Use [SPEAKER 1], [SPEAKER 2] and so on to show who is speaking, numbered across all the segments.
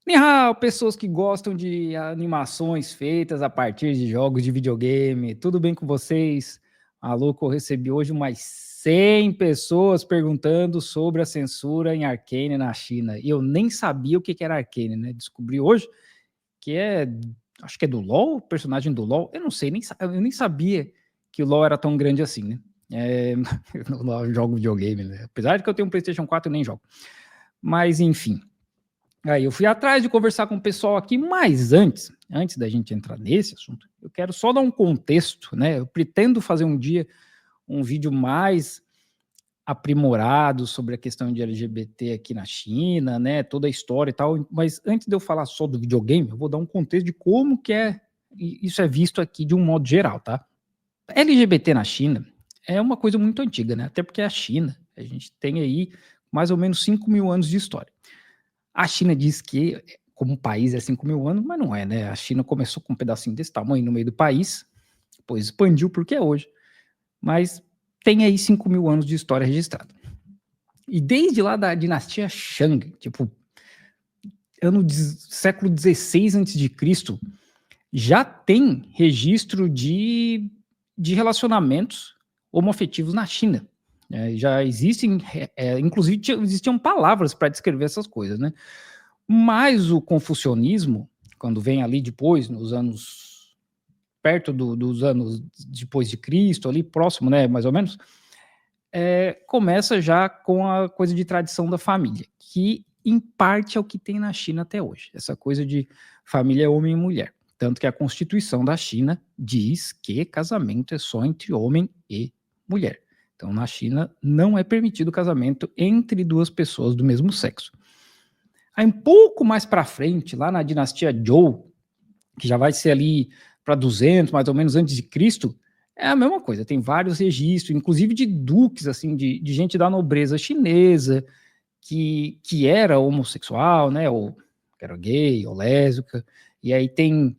[SPEAKER 1] Ni hao, pessoas que gostam de animações feitas a partir de jogos de videogame, tudo bem com vocês? Maluco, eu recebi hoje umas 100 pessoas perguntando sobre a censura em Arcane na China, e eu nem sabia o que era Arcane, né? Descobri hoje que acho que é do LoL, personagem do LoL, eu não sei, eu nem sabia que o LoL era tão grande assim, né? Eu não jogo videogame, né? Apesar de que eu tenho um PlayStation 4, eu nem jogo. Mas, enfim. Aí eu fui atrás de conversar com o pessoal aqui, mas antes da gente entrar nesse assunto, eu quero só dar um contexto, né? Eu pretendo fazer um dia um vídeo mais aprimorado sobre a questão de LGBT aqui na China, né? Toda a história e tal. Mas antes de eu falar só do videogame, eu vou dar um contexto de como que isso é visto aqui de um modo geral, tá? LGBT na China é uma coisa muito antiga, né? Até porque a China, a gente tem aí mais ou menos 5 mil anos de história. A China diz que, como país, é 5 mil anos, mas não é, né? A China começou com um pedacinho desse tamanho no meio do país, depois expandiu porque é hoje. Mas tem aí 5 mil anos de história registrada. E desde lá da dinastia Shang, tipo, século XVI a.C., já tem registro de relacionamentos homoafetivos na China. Já existem, inclusive existiam palavras para descrever essas coisas, né? Mas o confucionismo, quando vem ali depois, nos anos, perto dos anos depois de Cristo, ali próximo, né, mais ou menos, começa já com a coisa de tradição da família, que em parte é o que tem na China até hoje, essa coisa de família homem e mulher. Tanto que a Constituição da China diz que casamento é só entre homem e mulher. Então, na China, não é permitido casamento entre duas pessoas do mesmo sexo. Aí, um pouco mais para frente, lá na dinastia Zhou, que já vai ser ali para 200, mais ou menos antes de Cristo, é a mesma coisa. Tem vários registros, inclusive de duques, assim, de gente da nobreza chinesa que era homossexual, né, ou que era gay, ou lésbica. E aí tem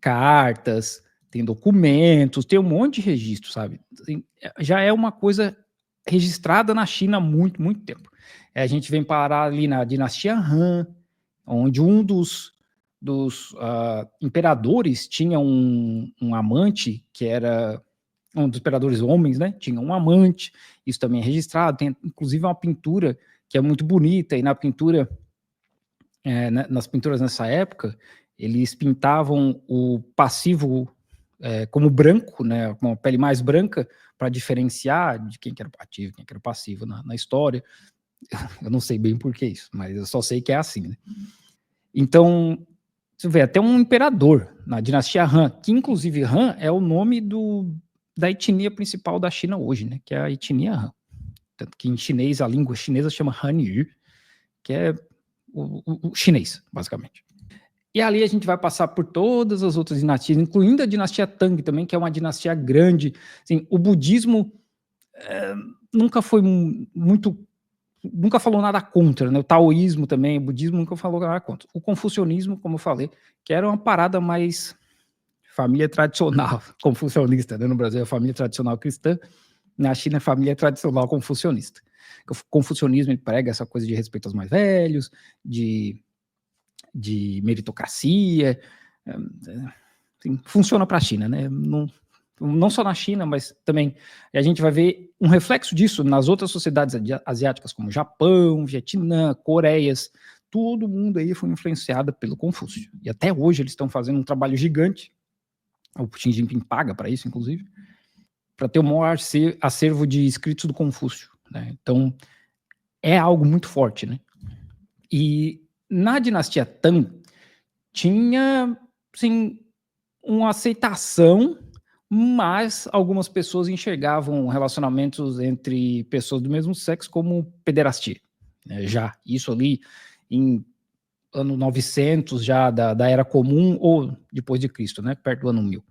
[SPEAKER 1] cartas, tem documentos, tem um monte de registro, sabe? Já é uma coisa registrada na China há muito, muito tempo. A gente vem parar ali na dinastia Han, onde um dos imperadores tinha um amante, que era um dos imperadores homens, né? Tinha um amante, isso também é registrado. Tem inclusive uma pintura que é muito bonita, e na pintura, nas pinturas nessa época, eles pintavam o passivo como branco, né, com uma pele mais branca, para diferenciar de quem que era o ativo, quem que era o passivo na história. Eu não sei bem por que isso, mas eu só sei que é assim, né? Então, você vê, até um imperador na dinastia Han, que inclusive Han é o nome da etnia principal da China hoje, né, que é a etnia Han. Tanto que em chinês, a língua chinesa chama Hanyu, que é o chinês, basicamente. E ali a gente vai passar por todas as outras dinastias, incluindo a dinastia Tang também, que é uma dinastia grande. Assim, o budismo nunca foi muito, nunca falou nada contra, né? O taoísmo também, o budismo nunca falou nada contra. O confucionismo, como eu falei, que era uma parada mais família tradicional confucionista, né? No Brasil é a família tradicional cristã, na China é a família tradicional confucionista. O confucionismo prega essa coisa de respeito aos mais velhos, de meritocracia, assim, funciona para a China, né? Não só na China, mas também a gente vai ver um reflexo disso nas outras sociedades asiáticas, como Japão, Vietnã, Coreias. Todo mundo aí foi influenciado pelo Confúcio. E até hoje eles estão fazendo um trabalho gigante. O Xi Jinping paga para isso, inclusive, para ter o maior acervo de escritos do Confúcio, né? Então, é algo muito forte, né? E na dinastia Tang, tinha, assim, uma aceitação, mas algumas pessoas enxergavam relacionamentos entre pessoas do mesmo sexo como pederastia. Já, isso ali em ano 900 já da Era Comum, ou depois de Cristo, né, perto do ano 1000.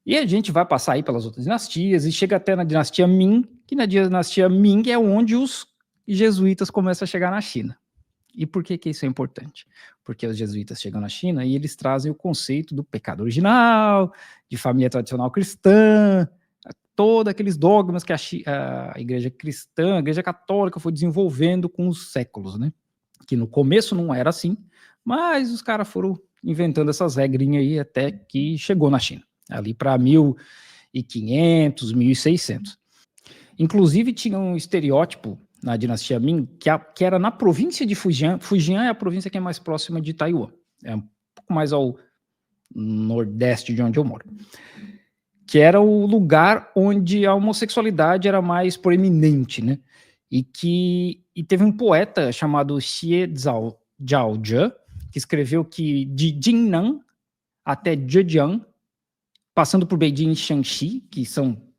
[SPEAKER 1] E a gente vai passar aí pelas outras dinastias, e chega até na dinastia Ming, que na dinastia Ming é onde os jesuítas começam a chegar na China. E por que isso é importante? Porque os jesuítas chegam na China e eles trazem o conceito do pecado original, de família tradicional cristã, todos aqueles dogmas que a igreja cristã, a igreja católica foi desenvolvendo com os séculos, né? Que no começo não era assim, Mas os caras foram inventando essas regrinhas aí até que chegou na China, ali para 1500, 1600. Inclusive tinha um estereótipo na dinastia Ming que era na província de Fujian. Fujian é a província que é mais próxima de Taiwan. É um pouco mais ao nordeste de onde eu moro. Que era o lugar onde a homossexualidade era mais proeminente, né? E teve um poeta chamado Xie Zhaozhe, que escreveu que de Jinnan até Zhejiang, passando por Beijing e Shanxi, que são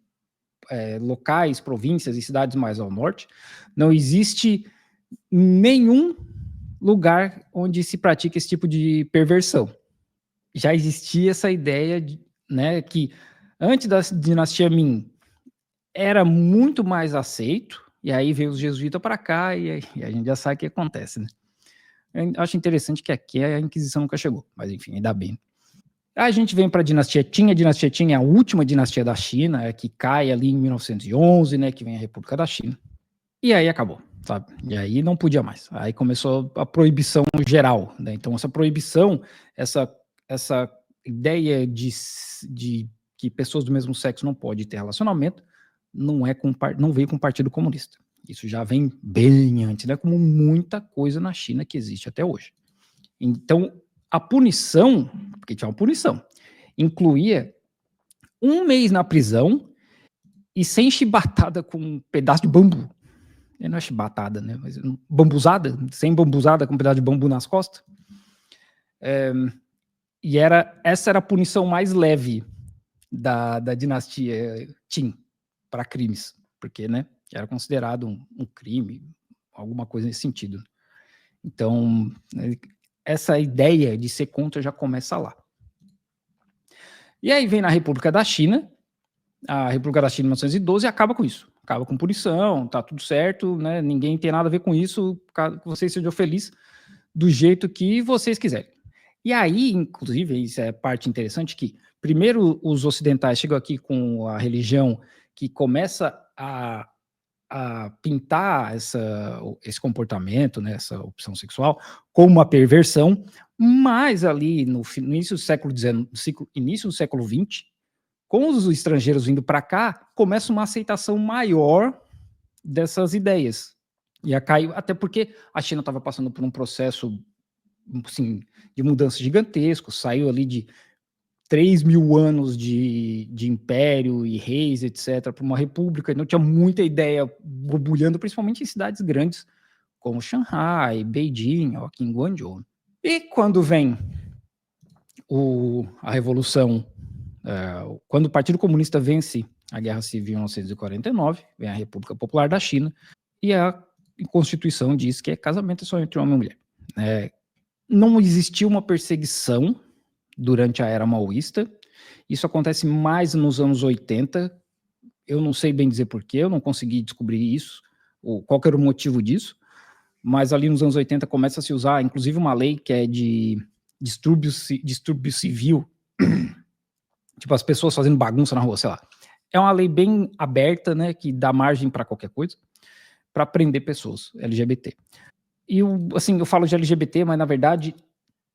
[SPEAKER 1] locais, províncias e cidades mais ao norte, não existe nenhum lugar onde se pratica esse tipo de perversão. Já existia essa ideia de, né, que antes da dinastia Ming era muito mais aceito, e aí veio os jesuítas para cá, e a gente já sabe o que acontece, né? Eu acho interessante que aqui a Inquisição nunca chegou, mas enfim, ainda bem. A gente vem para a dinastia Qing é a última dinastia da China, que cai ali em 1911, né, que vem a República da China. E aí acabou, sabe? E aí não podia mais. Aí começou a proibição geral, né? Então essa proibição, essa ideia de que pessoas do mesmo sexo não podem ter relacionamento, não veio com o Partido Comunista. Isso já vem bem antes, né? Como muita coisa na China que existe até hoje. Então, a punição, porque tinha uma punição, incluía 1 mês na prisão e sem chibatada com um pedaço de bambu. Não é chibatada, né? Mas bambuzada, sem bambuzada com um pedaço de bambu nas costas. E essa era a punição mais leve da dinastia Qin para crimes, porque, né, era considerado um crime, alguma coisa nesse sentido. Então, essa ideia de ser contra já começa lá. E aí vem na República da China, a República da China em 1912 e acaba com isso. Acaba com punição, tá tudo certo, né? Ninguém tem nada a ver com isso, que vocês sejam felizes do jeito que vocês quiserem. E aí, inclusive, isso é parte interessante, que primeiro os ocidentais chegam aqui com a religião que começa a pintar esse comportamento, né, essa opção sexual, como uma perversão, mas ali no início do século XIX, início do século XX, com os estrangeiros vindo para cá, começa uma aceitação maior dessas ideias. E caiu, até porque a China estava passando por um processo assim, de mudança gigantesco, saiu ali de 3.000 anos de império e reis, etc., para uma república, não tinha muita ideia borbulhando, principalmente em cidades grandes, como Shanghai, Beijing, ou aqui em Guangzhou. E quando vem a Revolução, quando o Partido Comunista vence a Guerra Civil em 1949, vem a República Popular da China, e a Constituição diz que casamento é só entre homem e mulher. Não existiu uma perseguição durante a era maoísta. Isso acontece mais nos anos 80. Eu não sei bem dizer porquê, eu não consegui descobrir isso, ou qual era o motivo disso, mas ali nos anos 80 começa a se usar, inclusive, uma lei que é de distúrbio civil, tipo as pessoas fazendo bagunça na rua, sei lá. É uma lei bem aberta, né, que dá margem para qualquer coisa, para prender pessoas LGBT. E assim, eu falo de LGBT, mas na verdade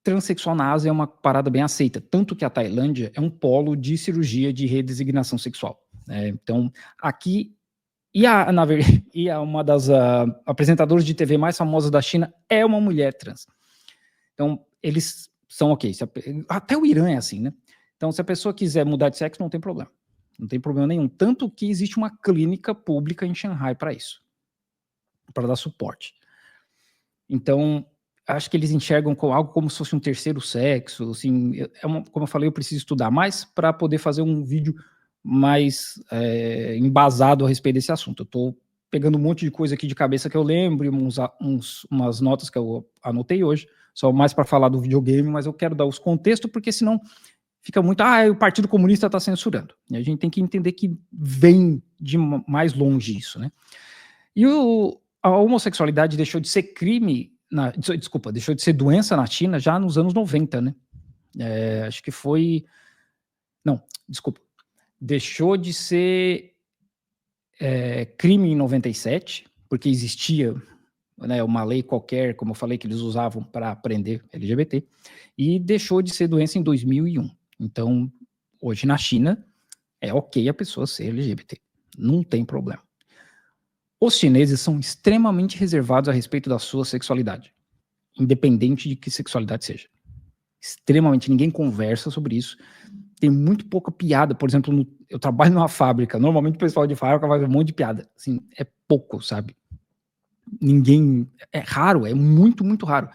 [SPEAKER 1] transexual na Ásia é uma parada bem aceita, tanto que a Tailândia é um polo de cirurgia de redesignação sexual. Então, aqui, e uma das apresentadoras de TV mais famosas da China é uma mulher trans. Então, eles são ok. Até o Irã é assim, né? Então, se a pessoa quiser mudar de sexo, não tem problema. Não tem problema nenhum. Tanto que existe uma clínica pública em Xangai para isso, para dar suporte. Então, acho que eles enxergam algo como se fosse um terceiro sexo, assim, como eu falei, eu preciso estudar mais para poder fazer um vídeo mais embasado a respeito desse assunto. Eu estou pegando um monte de coisa aqui de cabeça que eu lembro, e umas notas que eu anotei hoje, só mais para falar do videogame, mas eu quero dar os contextos, porque senão fica muito, o Partido Comunista está censurando. E a gente tem que entender que vem de mais longe isso, né? E a homossexualidade deixou de ser crime, deixou de ser doença na China já nos anos 90, né? Acho que foi. Não, desculpa. Deixou de ser crime em 97, porque existia né, uma lei qualquer, como eu falei, que eles usavam para prender LGBT, e deixou de ser doença em 2001. Então, hoje na China, é ok a pessoa ser LGBT, não tem problema. Os chineses são extremamente reservados a respeito da sua sexualidade, independente de que sexualidade seja. Extremamente, ninguém conversa sobre isso. Tem muito pouca piada, por exemplo, eu trabalho numa fábrica, normalmente o pessoal de fábrica faz um monte de piada, assim, é pouco, sabe? Ninguém, é raro, é muito, muito raro.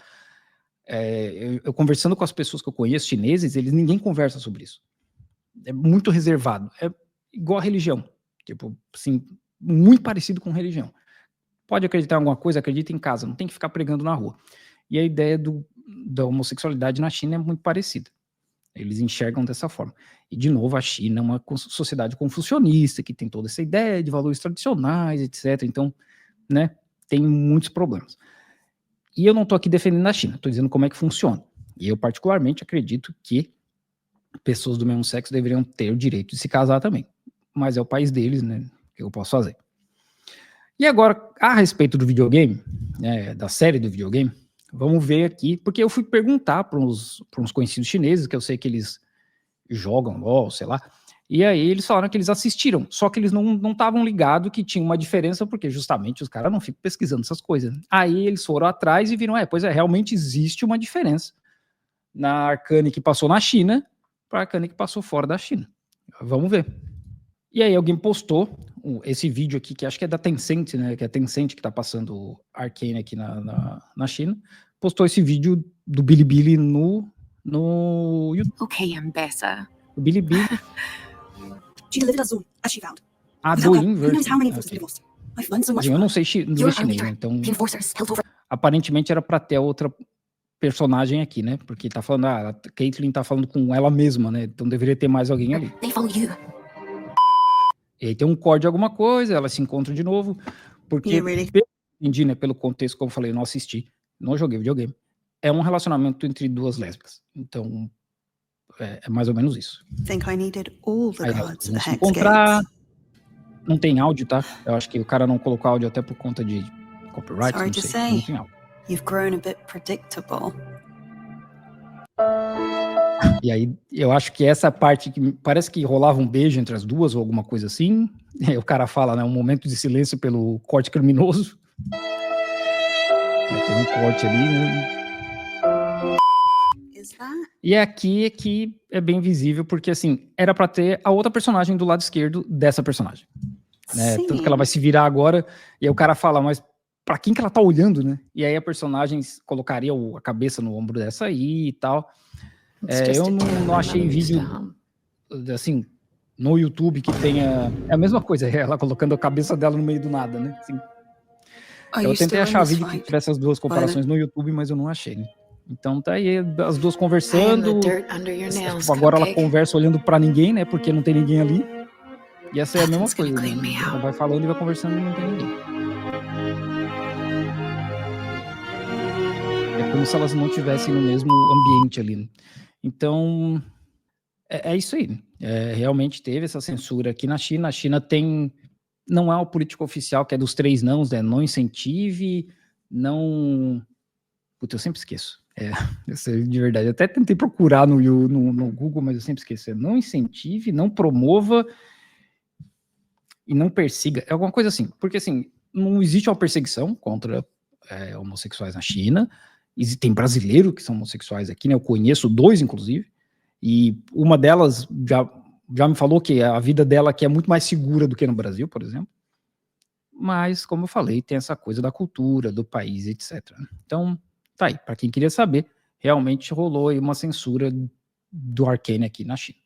[SPEAKER 1] Eu conversando com as pessoas que eu conheço, chineses, ninguém conversa sobre isso. É muito reservado, é igual a religião, tipo, assim, muito parecido com religião. Pode acreditar em alguma coisa, acredita em casa, não tem que ficar pregando na rua. E a ideia da homossexualidade na China é muito parecida. Eles enxergam dessa forma. E, de novo, a China é uma sociedade confucionista, que tem toda essa ideia de valores tradicionais, etc. Então, né, tem muitos problemas. E eu não estou aqui defendendo a China, estou dizendo como é que funciona. E eu, particularmente, acredito que pessoas do mesmo sexo deveriam ter o direito de se casar também. Mas é o país deles, né? O que eu posso fazer? E agora, a respeito do videogame, da série do videogame, vamos ver aqui, porque eu fui perguntar para uns conhecidos chineses, que eu sei que eles jogam LOL, sei lá, e aí eles falaram que eles assistiram, só que eles não estavam ligados que tinha uma diferença, porque justamente os caras não ficam pesquisando essas coisas. Aí eles foram atrás e viram, pois é, realmente existe uma diferença na Arcane que passou na China para a Arcane que passou fora da China. Vamos ver. E aí alguém postou esse vídeo aqui, que acho que é da Tencent, né? Que é a Tencent que tá passando Arcane aqui na China. Postou esse vídeo do Bilibili no YouTube.
[SPEAKER 2] Okay, I'm better.
[SPEAKER 1] O Bilibili.
[SPEAKER 3] She delivered a Zoom, as she found.
[SPEAKER 1] A
[SPEAKER 3] Without
[SPEAKER 1] do
[SPEAKER 3] her, who knows
[SPEAKER 1] Inverse.
[SPEAKER 3] how many enforcers divorced? I've learned so much
[SPEAKER 1] Assim, eu
[SPEAKER 3] from
[SPEAKER 1] não
[SPEAKER 3] her.
[SPEAKER 1] sei
[SPEAKER 3] You're
[SPEAKER 1] inglês
[SPEAKER 3] our
[SPEAKER 1] chinês, né?
[SPEAKER 3] leader.
[SPEAKER 1] Então,
[SPEAKER 3] The enforcers held over.
[SPEAKER 1] aparentemente era pra ter outra personagem aqui, né? Porque tá falando, a Caitlyn tá falando com ela mesma, né? Então deveria ter mais alguém ali.
[SPEAKER 3] They follow you.
[SPEAKER 1] E aí tem um código de alguma coisa, elas se encontram de novo, porque,
[SPEAKER 3] Yeah, really.
[SPEAKER 1] pelo que eu entendi, né, pelo contexto, como eu falei, eu não assisti, não joguei videogame, é um relacionamento entre duas lésbicas. Então, é mais ou menos isso.
[SPEAKER 3] Think I needed all the
[SPEAKER 1] Aí elas
[SPEAKER 3] cards at
[SPEAKER 1] vão
[SPEAKER 3] the
[SPEAKER 1] se
[SPEAKER 3] Hex
[SPEAKER 1] encontrar,
[SPEAKER 3] Gates.
[SPEAKER 1] não tem áudio, tá? Eu acho que o cara não colocou áudio até por conta de copyright,
[SPEAKER 3] Sorry
[SPEAKER 1] não
[SPEAKER 3] to
[SPEAKER 1] sei,
[SPEAKER 3] say.
[SPEAKER 1] não tem áudio.
[SPEAKER 3] You've grown a bit predictable.
[SPEAKER 1] E aí, eu acho que essa parte que parece que rolava um beijo entre as duas ou alguma coisa assim. Aí o cara fala, né, um momento de silêncio pelo corte criminoso. Tem um corte ali, né?
[SPEAKER 3] Is that?
[SPEAKER 1] E aqui é que é bem visível, porque assim, era pra ter a outra personagem do lado esquerdo dessa personagem. Né? Tanto que ela vai se virar agora, e aí o cara fala, mas pra quem que ela tá olhando, né? E aí a personagem colocaria a cabeça no ombro dessa aí e tal. Eu não achei vídeo, assim, no YouTube que tenha... É a mesma coisa, ela colocando a cabeça dela no meio do nada, né? Assim,
[SPEAKER 3] Are
[SPEAKER 1] eu
[SPEAKER 3] you
[SPEAKER 1] tentei
[SPEAKER 3] still in
[SPEAKER 1] achar
[SPEAKER 3] this
[SPEAKER 1] vídeo que
[SPEAKER 3] fight?
[SPEAKER 1] tivesse as duas comparações no YouTube, mas eu não achei, né? Então tá aí as duas conversando. Tipo, agora ela conversa olhando pra ninguém, né? Porque não tem ninguém ali. E essa é a mesma coisa, né? Ela vai falando e vai conversando e não tem ninguém. É como se elas não estivessem no mesmo ambiente ali, né? Então, é isso aí. Realmente teve essa censura aqui na China. A China tem... Não é uma política oficial que é dos 3 nãos, né? Não incentive, não... Puta, eu sempre esqueço. Eu sei, de verdade. Eu até tentei procurar no Google, mas eu sempre esqueço. Não incentive, não promova e não persiga. É alguma coisa assim. Porque, assim, não existe uma perseguição contra homossexuais na China. Tem brasileiros que são homossexuais aqui, né? Eu conheço 2, inclusive. E uma delas já me falou que a vida dela aqui é muito mais segura do que no Brasil, por exemplo. Mas, como eu falei, tem essa coisa da cultura, do país, etc. Então, tá aí. Para quem queria saber, realmente rolou aí uma censura do Arcane aqui na China.